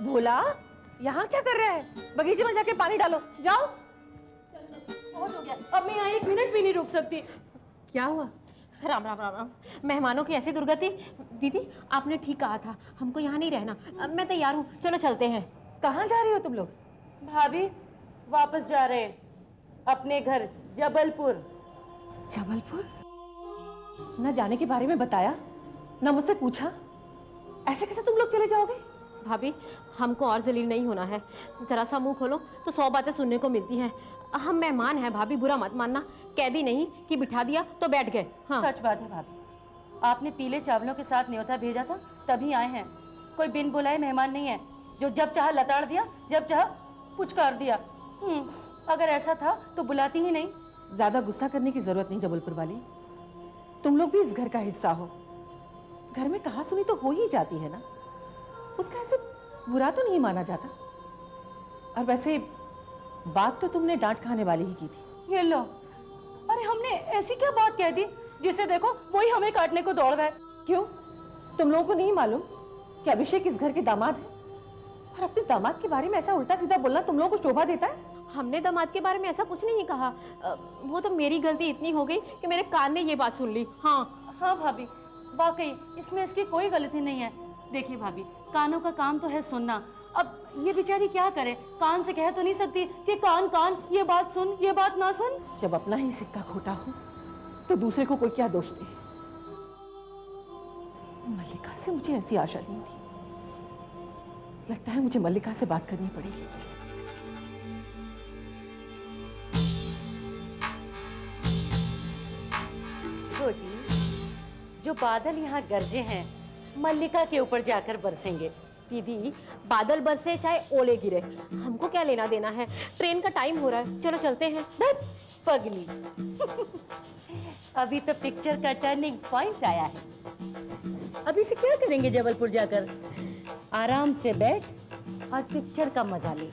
भोला, यहाँ क्या कर रहे हैं? बगीचे में जाके पानी डालो, जाओ। बहुत हो गया, अब मैं यहाँ 1 मिनट भी नहीं रुक सकती। क्या हुआ? राम राम राम राम। मेहमानों की ऐसी दुर्गति। दीदी, आपने ठीक कहा था, हमको यहाँ नहीं रहना। मैं तैयार हूँ, चलो चलते हैं। कहाँ जा रही हो तुम लोग? भाभी, वापस जा रहे हैं अपने घर, जबलपुर। जबलपुर? न जाने के बारे में बताया, न मुझसे पूछा। ऐसे कैसे तुम लोग चले जाओगे? भाभी, हमको और जलील नहीं होना है। जरा सा मुंह खोलो तो 100 बातें सुनने को मिलती हैं। हम मेहमान हैं भाभी, बुरा मत मानना। कैदी नहीं कि बिठा दिया तो बैठ गए। हाँ। सच बात है भाभी, आपने पीले चावलों के साथ न्योता भेजा था तभी आए हैं। कोई बिन बुलाए मेहमान नहीं है जो जब चाहा लताड़ दिया, जब चाहा पुचकार दिया। अगर ऐसा था तो बुलाती ही नहीं। ज्यादा गुस्सा करने की जरूरत नहीं जबलपुर वाली। तुम लोग भी इस घर का हिस्सा हो। घर में कहा सुनी तो हो ही जाती है ना, उसका ऐसे बुरा तो नहीं माना जाता। और वैसे बात तो तुमने डांट खाने वाली ही की थी। ये लो, अरे हमने ऐसी क्या बात कह दी जिसे देखो वही हमें काटने को दौड़ गए। क्यों? तुम लोगों को नहीं मालूम कि अभिषेक इस घर के दामाद है? और अपने दामाद के बारे में ऐसा उल्टा सीधा बोलना तुम लोगों को शोभा देता है? हमने दामाद के बारे में ऐसा कुछ नहीं कहा। वो तो मेरी गलती इतनी हो गई कि मेरे कान ने ये बात सुन ली। हाँ हाँ भाभी, वाकई इसमें इसकी कोई गलती नहीं है। देखिए भाभी, कानों का काम तो है सुनना। अब ये बेचारी क्या करे, कान से कह तो नहीं सकती कि कान कान ये बात सुन, ये बात ना सुन। जब अपना ही सिक्का खोटा हो तो दूसरे को कोई क्या दोष दे। मल्लिका से मुझे ऐसी आशा नहीं थी। लगता है मुझे मल्लिका से बात करनी पड़ेगी। छोटी, जो बादल यहाँ गरजे हैं मल्लिका के ऊपर जाकर बरसेंगे। दीदी, बादल बरसे चाहे ओले गिरे, हमको क्या लेना देना है। ट्रेन का टाइम हो रहा है, चलो चलते हैं। पगली। अभी तो पिक्चर का टर्निंग पॉइंट आया है। अभी से क्या करेंगे जबलपुर जाकर? आराम से बैठ और पिक्चर का मजा ले।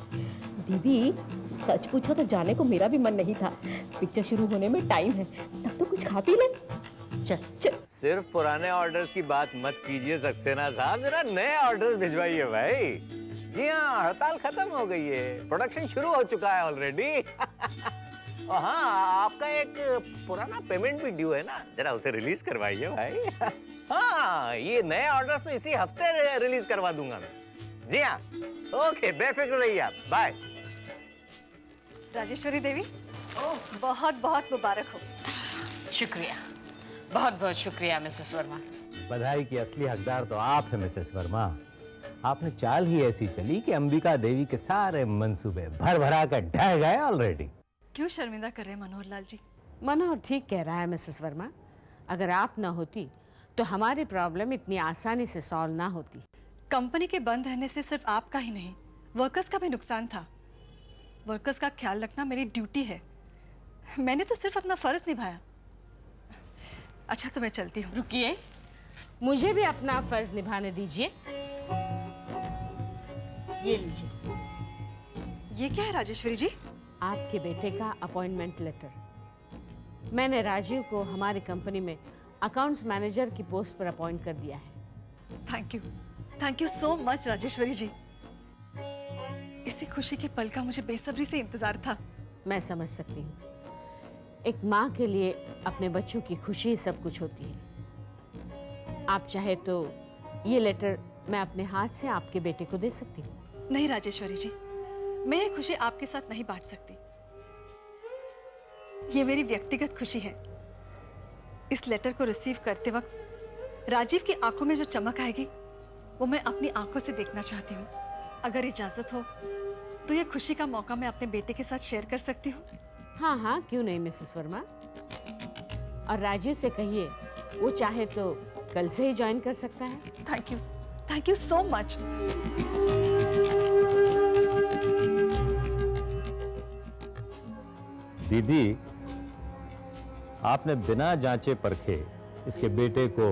दीदी, सच पूछो तो जाने को मेरा भी मन नहीं था। पिक्चर शुरू होने में टाइम है, तब तो कुछ खा पी ले। चल चल। सिर्फ पुराने ऑर्डर्स की बात मत कीजिए सक्सेना साहब, जरा नए ऑर्डर्स भिजवाइए भाई। जी हाँ, हड़ताल खत्म हो गई है, प्रोडक्शन शुरू हो चुका है ऑलरेडी। और हाँ, आपका एक पुराना पेमेंट भी ड्यू है ना, जरा उसे रिलीज करवाइए भाई। हाँ, ये नए ऑर्डर्स तो इसी हफ्ते रिलीज करवा दूंगा मैं। जी हाँ, ओके, बेफिक्र रहिए आप। बाय। राजेश्वरी देवी, बहुत बहुत मुबारक हो। शुक्रिया, बहुत बहुत शुक्रिया मिसेस वर्मा। बधाई की असली हकदार तो आप हैं मिसेस वर्मा। आपने चाल ही ऐसी चली कि अंबिका देवी के सारे मंसूबे भर भरा कर ढह गए ऑलरेडी। क्यों शर्मिंदा कर रहे हैं मनोहर लाल जी? मनोहर ठीक कह रहा है मिसेस वर्मा। अगर आप ना होती तो हमारी प्रॉब्लम इतनी आसानी से सॉल्व ना होती। कंपनी के बंद रहने से सिर्फ आपका ही नहीं, वर्कर्स का भी नुकसान था। वर्कर्स का ख्याल रखना मेरी ड्यूटी है। मैंने तो सिर्फ अपना फर्ज निभाया। अच्छा, तो मैं चलती हूँ। रुकिए, मुझे भी अपना फर्ज निभाने दीजिए। ये लीजिए। ये क्या है राजेश्वरी जी? आपके बेटे का अपॉइंटमेंट लेटर। मैंने राजीव को हमारी कंपनी में अकाउंट्स मैनेजर की पोस्ट पर अपॉइंट कर दिया है। Thank you so much Rajeshwari ji. इसी खुशी के पल का मुझे बेसब्री से इंतजार था। मैं समझ सकती हूँ, एक माँ के लिए अपने बच्चों की खुशी सब कुछ होती है। आप चाहे तो ये लेटर मैं अपने हाथ से आपके बेटे को दे सकती हूँ। नहीं राजेश्वरी जी, मैं ये खुशी आपके साथ नहीं बांट सकती। ये मेरी व्यक्तिगत खुशी है। इस लेटर को रिसीव करते वक्त राजीव की आंखों में जो चमक आएगी वो मैं अपनी आंखों से देखना चाहती हूँ। अगर इजाजत हो तो ये खुशी का मौका मैं अपने बेटे के साथ शेयर कर सकती हूँ। हाँ हाँ, क्यों नहीं मिसेस वर्मा। और राजीव से कहिए वो चाहे तो कल से ही ज्वाइन कर सकता है। Thank you so much. दीदी, आपने बिना जांचे परखे इसके बेटे को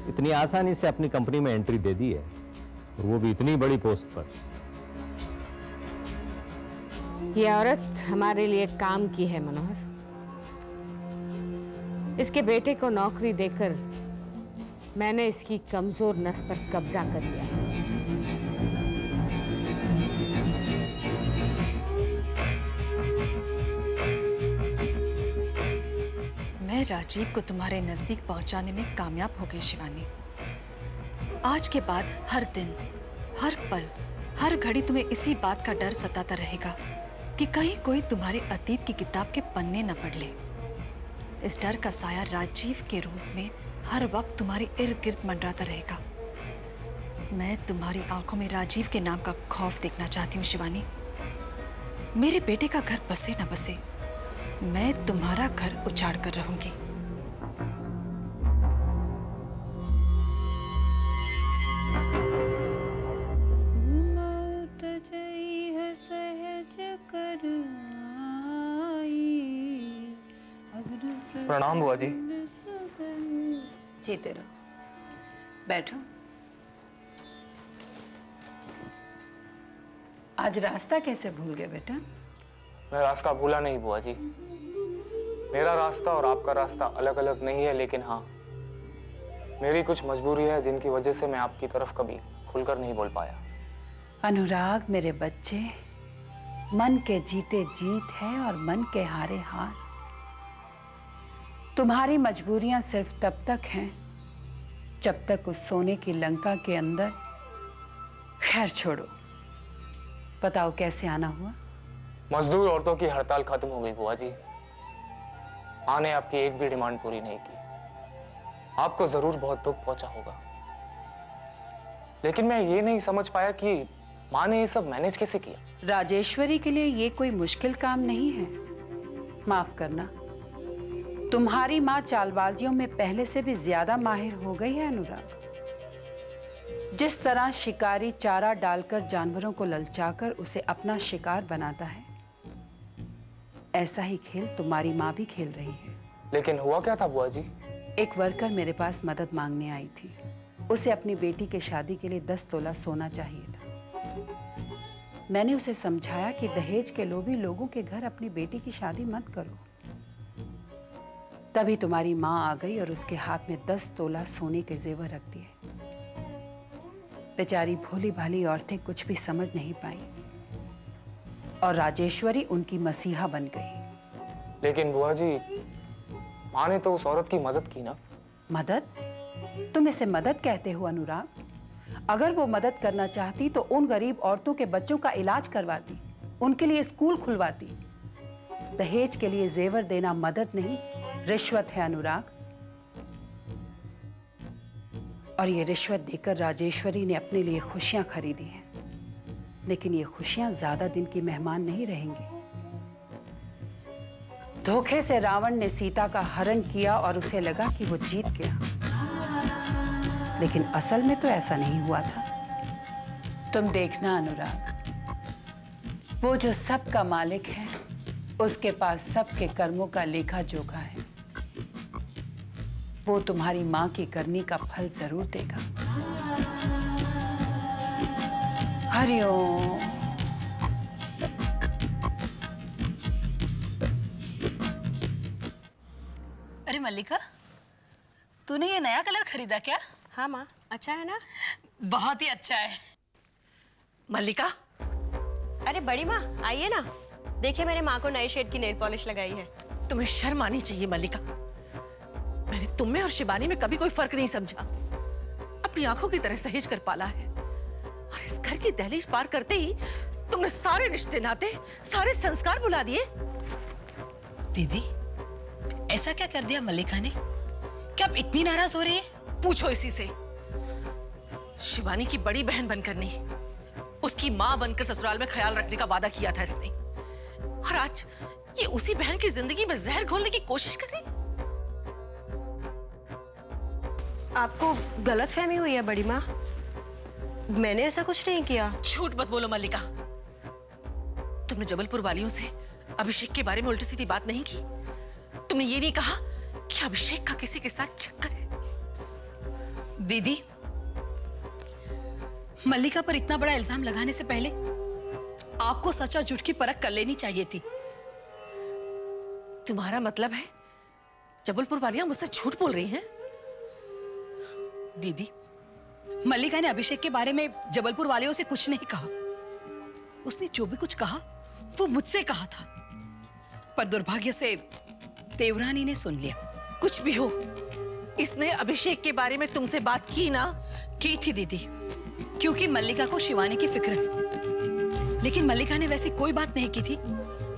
इतनी आसानी से अपनी कंपनी में एंट्री दे दी है, और वो भी इतनी बड़ी पोस्ट पर। ये औरत हमारे लिए काम की है मनोहर। इसके बेटे को नौकरी देकर मैंने इसकी कमजोर नस पर कब्जा कर लिया। मैं राजीव को तुम्हारे नजदीक पहुंचाने में कामयाब हो गई शिवानी। आज के बाद हर दिन, हर पल, हर घड़ी तुम्हें इसी बात का डर सताता रहेगा कि कहीं कोई तुम्हारे अतीत की किताब के पन्ने न पढ़ ले। इस डर का साया राजीव के रूप में हर वक्त तुम्हारे इर्द गिर्द मंडराता रहेगा। मैं तुम्हारी आंखों में राजीव के नाम का खौफ देखना चाहती हूँ शिवानी। मेरे बेटे का घर बसे न बसे, मैं तुम्हारा घर उजाड़ कर रहूंगी। प्रणाम बुआ जी। जीते रहो, बैठो। आज रास्ता कैसे भूल गए बेटा? मैं रास्ता भूला नहीं बुआ जी। मेरा रास्ता और आपका रास्ता अलग अलग नहीं है, लेकिन हाँ, मेरी कुछ मजबूरी है जिनकी वजह से मैं आपकी तरफ कभी खुलकर नहीं बोल पाया। अनुराग मेरे बच्चे, मन के जीते जीत है और मन के हारे हार। तुम्हारी मजबूरियां सिर्फ तब तक हैं जब तक उस सोने की लंका के अंदर। खैर छोड़ो, बताओ कैसे आना हुआ? मजदूर औरतों की हड़ताल खत्म हो गई बुआ जी। माँ ने आपकी एक भी डिमांड पूरी नहीं की। आपको जरूर बहुत दुख पहुंचा होगा, लेकिन मैं ये नहीं समझ पाया कि माँ ने ये सब मैनेज कैसे किया। राजेश्वरी के लिए ये कोई मुश्किल काम नहीं है। माफ करना, तुम्हारी माँ चालबाजियों में पहले से भी ज्यादा माहिर हो गई है अनुराग। जिस तरह शिकारी चारा डालकर जानवरों को ललचाकर उसे अपना शिकार बनाता है, ऐसा ही खेल तुम्हारी माँ भी खेल रही है। लेकिन हुआ क्या था बुआ जी? एक वर्कर मेरे पास मदद मांगने आई थी। उसे अपनी बेटी की शादी के लिए 10 तोला सोना चाहिए था। मैंने उसे समझाया कि दहेज के लोभी लोगों के घर अपनी बेटी की शादी मत करो। तभी तुम्हारी माँ आ गई और उसके हाथ में 10 तोला सोने के जेवर रख दिए। बेचारी भोली भाली औरतें कुछ भी समझ नहीं पाई और राजेश्वरी उनकी मसीहा बन गई। लेकिन बुआ जी, माँ ने तो उस औरत की मदद की ना। मदद? तुम इसे मदद कहते हो अनुराग? अगर वो मदद करना चाहती तो उन गरीब औरतों के बच्चों का इलाज करवाती, उनके लिए स्कूल खुलवाती। दहेज के लिए जेवर देना मदद नहीं, रिश्वत है अनुराग। और ये रिश्वत देकर राजेश्वरी ने अपने लिए खुशियां खरीदी हैं। लेकिन ये खुशियां ज्यादा दिन की मेहमान नहीं रहेंगी। धोखे से रावण ने सीता का हरण किया और उसे लगा कि वो जीत गया, लेकिन असल में तो ऐसा नहीं हुआ था। तुम देखना अनुराग, वो जो सबका मालिक है, उसके पास सबके कर्मों का लेखा जोखा है। वो तुम्हारी माँ की करनी का फल जरूर देगा। हरिओम। अरे मल्लिका, तूने ये नया कलर खरीदा क्या? हाँ माँ, अच्छा है ना? बहुत ही अच्छा है। मल्लिका, अरे बड़ी माँ आइए ना, देखिए मैंने माँ को नए शेड की नेल पॉलिश लगाई है। तुम्हें शर्म आनी चाहिए मल्लिका। मैंने तुम में और शिवानी में कभी कोई फर्क नहीं समझा। अपनी आंखों की तरह सहेज कर पाला है, और इस घर की दहलीज पार करते ही तुमने सारे रिश्ते नाते, सारे संस्कार भुला दिए। दीदी, ऐसा क्या कर दिया मल्लिका ने? क्या आप इतनी नाराज हो रही है? पूछो इसी से। शिवानी की बड़ी बहन बनकर नहीं, उसकी माँ बनकर ससुराल में ख्याल रखने का वादा किया था इसने, और आज ये उसी बहन की जिंदगी में जहर घोलने की कोशिश कर रही है। आपको गलतफहमी हुई है बड़ी माँ, मैंने ऐसा कुछ नहीं किया। झूठ मत बोलो मल्लिका। तुमने जबलपुर वालियों से अभिषेक के बारे में उल्टी सीधी बात नहीं की। तुमने ये नहीं कहा कि अभिषेक का किसी के साथ चक्कर है। दीदी, मल्लिका पर इतना बड़ा इल्जाम लगाने से पहले आपको सच और झूठ की परख कर लेनी चाहिए थी। तुम्हारा मतलब है जबलपुर वालियां मुझसे झूठ बोल रही हैं? दीदी, मल्लिका ने अभिषेक के बारे में जबलपुर वालियों से कुछ नहीं कहा। उसने जो भी कुछ कहा वो मुझसे कहा था, पर दुर्भाग्य से देवरानी ने सुन लिया। कुछ भी हो, इसने अभिषेक के बारे में तुमसे बात की ना? की थी दीदी, क्योंकि मल्लिका को शिवानी की फिक्र है। लेकिन मल्लिका ने वैसी कोई बात नहीं की थी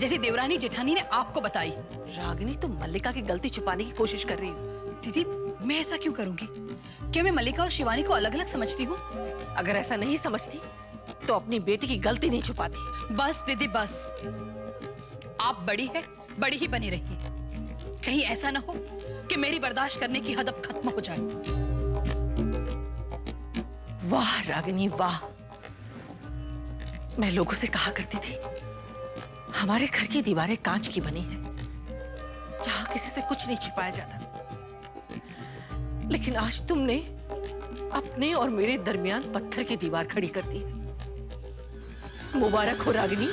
जैसे देवरानी जेठानी ने आपको बताई। रागिनी, तुम मल्लिका की गलती छुपाने की कोशिश कर रही हो। दीदी, मैं ऐसा क्यों करूंगी? क्या मैं मल्लिका और शिवानी को अलग अलग समझती हूँ? अगर ऐसा नहीं समझती तो अपनी बेटी की गलती नहीं छुपाती। बस दीदी बस, आप बड़ी है, बड़ी ही बनी रहिए। कहीं ऐसा ना हो कि मेरी बर्दाश्त करने की हद अब खत्म हो जाए। वाह रागिनी वाह, मैं लोगों से कहा करती थी हमारे घर की दीवारें कांच की बनी हैं, जहां किसी से कुछ नहीं छिपाया जाता। लेकिन आज तुमने अपने और मेरे दरमियान पत्थर की दीवार खड़ी कर दी। मुबारक हो रागिनी।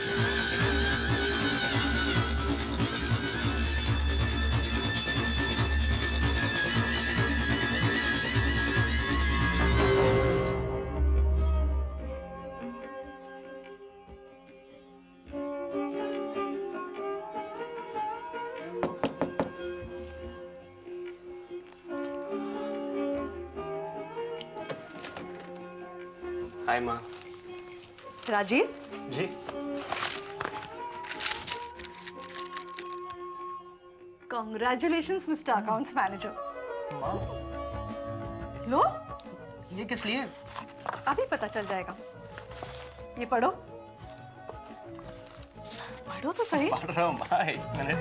हाय माँ। Rajeev, ji. Congratulations mister accounts manager. माँ, लो, ये किस लिए? अभी पता चल जाएगा। ये पढ़ो, पढ़ो तो सही। पढ़ रहा हूँ माँ, एक मिनट।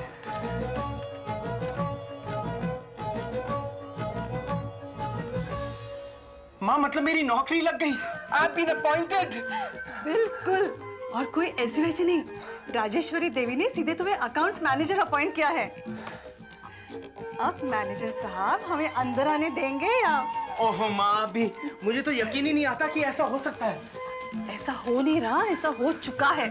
माँ, मतलब मेरी नौकरी लग गई। I've been appointed. बिल्कुल, और कोई ऐसी वैसी नहीं, राजेश्वरी देवी ने सीधे तुम्हें अकाउंट्स मैनेजर अपॉइंट किया है। अब मैनेजर साहब हमें अंदर आने देंगे या? ओहो माँ, अभी मुझे तो यकीन ही नहीं आता कि ऐसा हो सकता है। ऐसा हो नहीं रहा, ऐसा हो चुका है।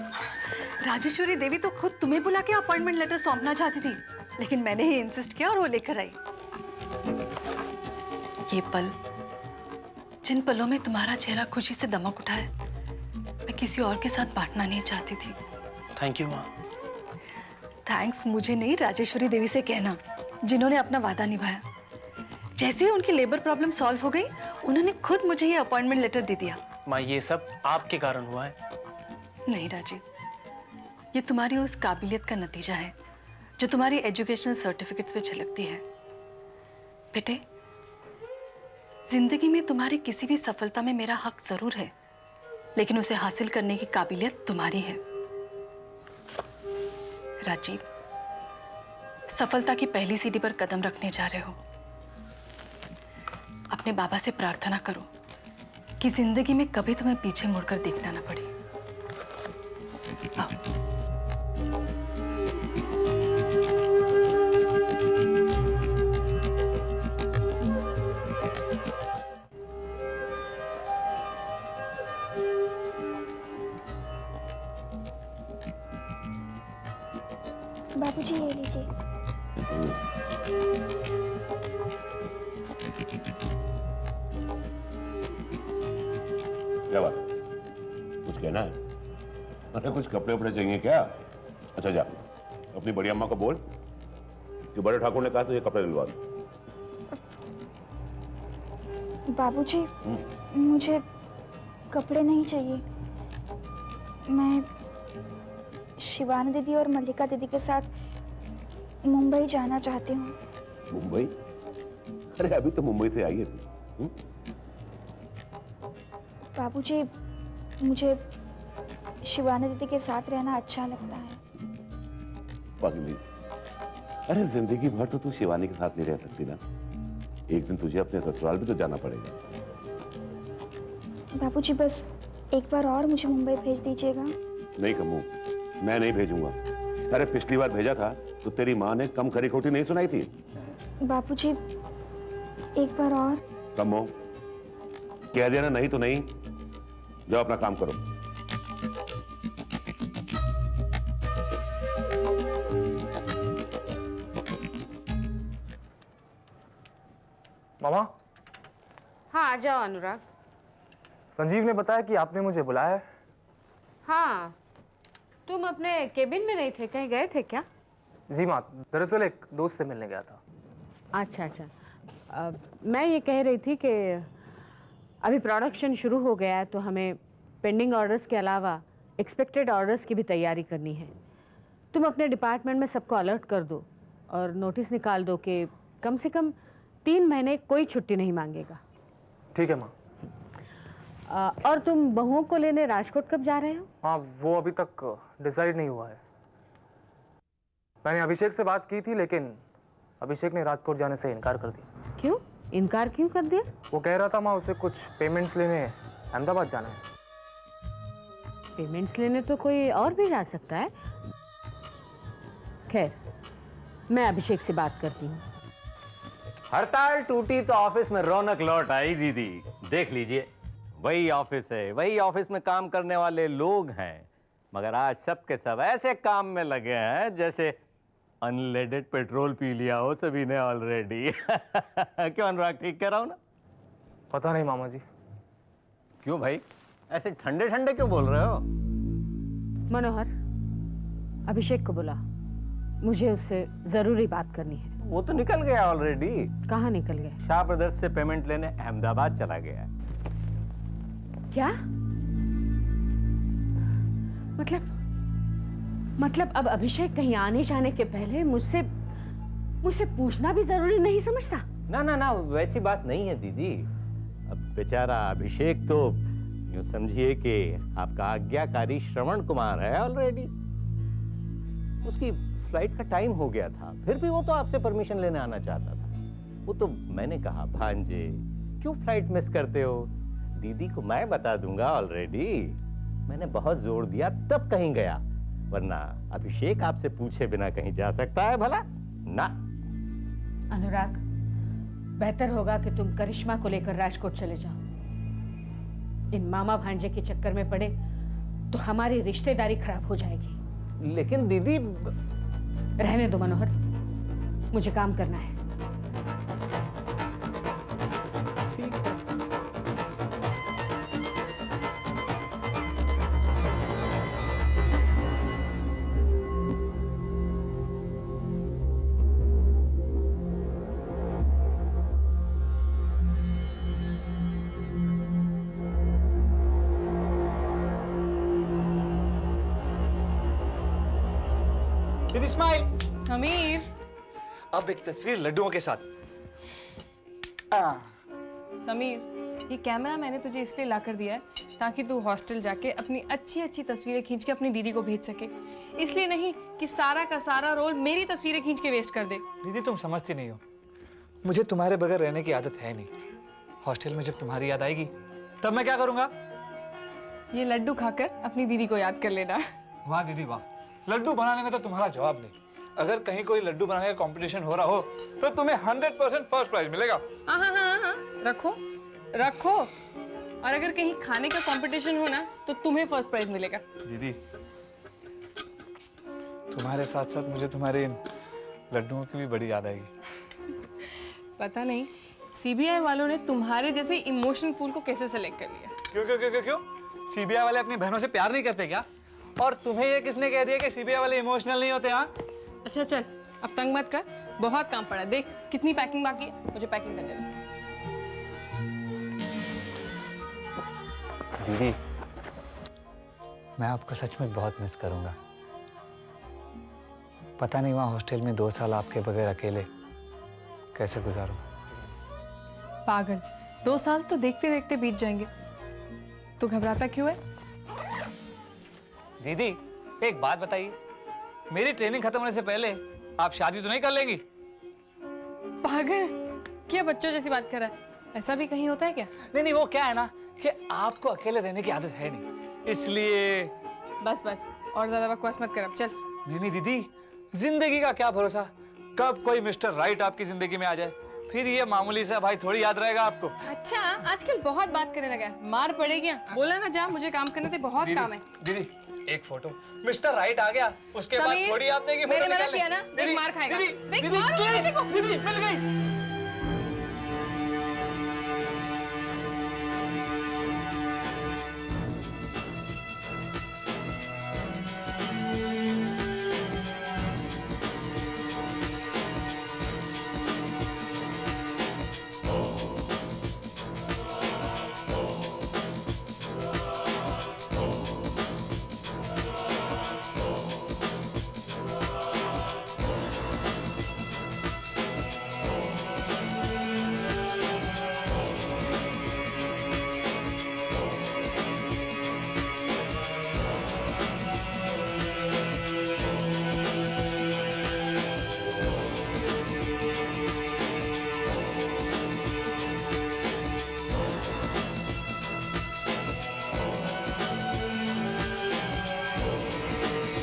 राजेश्वरी देवी तो खुद तुम्हें बुला के अपॉइंटमेंट लेटर सौंपना चाहती थी, लेकिन मैंने ही इंसिस्ट किया और वो लेकर आई। ये पल, जिन पलों में तुम्हारा चेहरा खुशी से दमक उठा है, मैं किसी और के साथ बांटना नहीं चाहती थी। थैंक यू माँ। थैंक्स मुझे नहीं, राजेश्वरी देवी से कहना, जिन्होंने अपना वादा निभाया। जैसे ही उनकी लेबर प्रॉब्लम सॉल्व हो गई, उन्होंने खुद मुझे ये अपॉइंटमेंट लेटर दे दिया। माँ, ये सब आपके कारण हुआ है? नहीं राजीव, ये तुम्हारी उस काबिलियत का नतीजा है जो तुम्हारी एजुकेशनल सर्टिफिकेट्स पे झलकती है। बेटे, जिंदगी में तुम्हारी किसी भी सफलता में मेरा हक जरूर है, लेकिन उसे हासिल करने की काबिलियत तुम्हारी है। राजीव, सफलता की पहली सीढ़ी पर कदम रखने जा रहे हो। अपने बाबा से प्रार्थना करो कि जिंदगी में कभी तुम्हें पीछे मुड़कर देखना ना पड़े। आओ। बाबूजी ये लीजिए। क्या बात, कुछ कहना है? अरे कुछ कपड़े वपड़े चाहिए क्या? अच्छा जा, अपनी बड़ी अम्मा को बोल कि बड़े ठाकुर ने कहा तो ये कपड़े दिलवा दो। बाबूजी, मुझे कपड़े नहीं चाहिए। मैं शिवानी दीदी और मल्लिका दीदी के साथ मुंबई जाना चाहती हूँ। मुंबई? अरे अभी तो मुंबई से आई है तू। बाबूजी, मुझे शिवानी दीदी के साथ रहना अच्छा लगता है। पागली, अरे जिंदगी भर तो तू शिवानी के साथ नहीं रह सकती ना। एक दिन तुझे अपने ससुराल भी तो जाना पड़ेगा। बाबूजी, बस एक बार और मुझे मुंबई भेज दीजिएगा। नहीं कमू, मैं नहीं भेजूंगा। अरे पिछली बार भेजा था तो तेरी माँ ने कम खरी खोटी नहीं सुनाई थी। बाबूजी, एक बार और। कमो, कह देना नहीं तो नहीं। जाओ अपना काम करो। मामा, हाँ आ जाओ अनुराग। संजीव ने बताया कि आपने मुझे बुलाया है। हाँ, तुम अपने केबिन में नहीं थे, कहीं गए थे क्या? जी माँ, दरअसल एक दोस्त से मिलने गया था। अच्छा अच्छा। मैं ये कह रही थी कि अभी प्रोडक्शन शुरू हो गया है, तो हमें पेंडिंग ऑर्डर्स के अलावा एक्सपेक्टेड ऑर्डर्स की भी तैयारी करनी है। तुम अपने डिपार्टमेंट में सबको अलर्ट कर दो और नोटिस निकाल दो कि कम से कम 3 महीने कोई छुट्टी नहीं मांगेगा। ठीक है माँ। और तुम बहुओं को लेने राजकोट कब जा रहे हो? हाँ, वो अभी तक डिसाइड नहीं हुआ है। मैंने अभिषेक से बात की थी, लेकिन अभिषेक ने राजकोट जाने से इनकार कर दिया। क्यों? इनकार क्यों कर दिया? वो कह रहा था माँ उसे कुछ पेमेंट्स लेने अहमदाबाद जाना है। पेमेंट्स लेने तो कोई और भी जा सकता है। खैर, मैं अभिषेक से बात करती हूँ। हड़ताल टूटी तो ऑफिस में रौनक लौट आई दीदी। देख लीजिए, वही ऑफिस है, वही ऑफिस में काम करने वाले लोग हैं, मगर आज सब के सब ऐसे काम में लगे हैं जैसे अनलेडेड पेट्रोल पी लिया हो सभी ने ऑलरेडी। क्यों अनुराग, ठीक कह रहा हूं ना? पता नहीं मामा जी। क्यों भाई, ऐसे ठंडे ठंडे क्यों बोल रहे हो? मनोहर, अभिषेक को बुला, मुझे उससे जरूरी बात करनी है। वो तो निकल गया ऑलरेडी। कहाँ निकल गया? शाह ब्रदर्स से पेमेंट लेने अहमदाबाद चला गया। क्या मतलब अब अभिषेक कहीं आने जाने के पहले मुझसे पूछना भी जरूरी नहीं समझता? ना ना ना, वैसी बात नहीं है दीदी। अब बेचारा अभिषेक तो यूं समझिए कि आपका आज्ञाकारी श्रवण कुमार है ऑलरेडी। उसकी फ्लाइट का टाइम हो गया था, फिर भी वो तो आपसे परमिशन लेने आना चाहता था। वो तो मैंने कहा, भांजे क्यों फ्लाइट मिस करते हो? दीदी को मैं बता दूंगा ऑलरेडी। मैंने बहुत जोर दिया तब कहीं गया, वरना अभिषेक आपसे पूछे बिना कहीं जा सकता है भला? ना। अनुराग, बेहतर होगा कि तुम करिश्मा को लेकर राजकोट चले जाओ। इन मामा भांजे के चक्कर में पड़े तो हमारी रिश्तेदारी खराब हो जाएगी। लेकिन दीदी। रहने दो मनोहर, मुझे काम करना है। इस्माइल। समीर, अब एक तस्वीर लड्डुओं के साथ। समीर, ये कैमरा मैंने तुझे इसलिए ला कर दिया है ताकि तू हॉस्टल जाके अपनी अच्छी अच्छी तस्वीरें खींच के अपनी दीदी को भेज सके। इसलिए नहीं कि सारा का सारा रोल मेरी तस्वीरें खींच के वेस्ट कर दे। दीदी, तुम समझती नहीं हो, मुझे तुम्हारे बगैर रहने की आदत है नहीं। हॉस्टल में जब तुम्हारी याद आएगी तब मैं क्या करूंगा? ये लड्डू खाकर अपनी दीदी को याद कर लेना। वाह दीदी वाह, लड्डू बनाने में तो तुम्हारा जवाब नहीं। अगर कहीं कोई लड्डू बनाने का कंपटीशन हो रहा हो तो तुम्हें 100% फर्स्ट प्राइज मिलेगा। हाँ हाँ हाँ हाँ, रखो रखो। और अगर कहीं खाने का कंपटीशन हो ना तो तुम्हें फर्स्ट प्राइज मिलेगा। दीदी, तुम्हारे साथ साथ मुझे तुम्हारे इन लड्डुओं की भी बड़ी याद आएगी। पता नहीं सीबीआई वालों ने तुम्हारे जैसे इमोशनल फूल को कैसे सेलेक्ट कर लिया। क्यों क्यों क्यों क्यों क्यों? सीबीआई वाले अपनी बहनों से प्यार नहीं करते क्या? और तुम्हें ये किसने कह दिया कि सीबीआई वाले इमोशनल नहीं होते? हाँ, अच्छा चल, अब तंग मत कर, बहुत काम पड़ा। देख कितनी पैकिंग बाकी है, मुझे पैकिंग करने दे। दीदी, मैं आपको सच में बहुत मिस करूंगा। पता नहीं वहाँ हॉस्टल में 2 साल आपके बगैर अकेले कैसे गुजारूं। पागल, 2 साल तो देखते देखते बीत जाएंगे। तो घबराता क्यों है? दीदी, एक बात बताइए, मेरी ट्रेनिंग खत्म होने से पहले आप शादी तो नहीं कर लेंगी? पागल, क्या बच्चों जैसी बात कर रहा है? ऐसा भी कहीं होता है क्या? नहीं नहीं, वो क्या है ना कि आपको अकेले रहने की आदत है नहीं, इसलिए। बस बस, और ज्यादा बकवास मत कर, अब चल। नहीं नहीं दीदी, जिंदगी का क्या भरोसा, कब कोई मिस्टर राइट आपकी जिंदगी में आ जाए, फिर ये मामूली सा भाई थोड़ी याद रहेगा आपको। अच्छा, आजकल बहुत बात करने लगा है, मार पड़ेगी। बोला ना जा, मुझे काम करने थे, बहुत काम है। दीदी, एक फोटो, मिस्टर राइट आ गया, उसके बाद थोड़ी आप देगी फोटो मैंने निकालने। किया ना, देख मार खाएगा। दीदी, देख दीदी, मार दीदी, देखो। दीदी, मिल गई।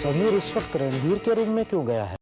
समीर इस वक्त रणधीर के रूम में क्यों गया है?